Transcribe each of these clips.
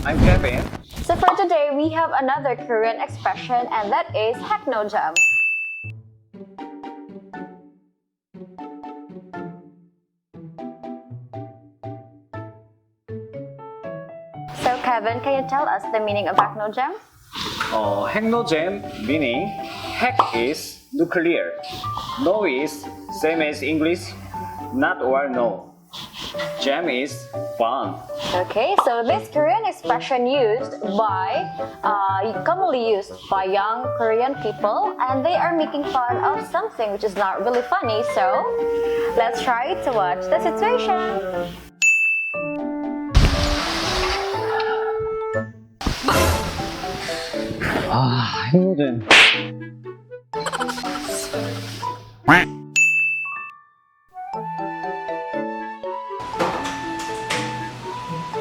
I'm Kevin. So for today, we have another Korean expression, and that is HackNoJam. So Kevin, can you tell us the meaning of HackNoJam? HackNoJam meaning hack is nuclear. No is same as English, not or no. Jam is fun. Okay, so this Korean expression commonly used by young Korean people, and they are making fun of something which is not really funny. So let's try to watch the situation. HackNoJam.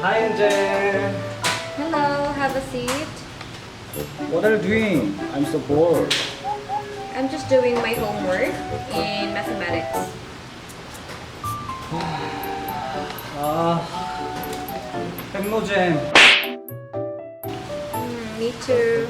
Hi, Angel. Hello, have a seat. What are you doing? I'm so bored. I'm just doing my homework in mathematics. HackNoJam. Me too.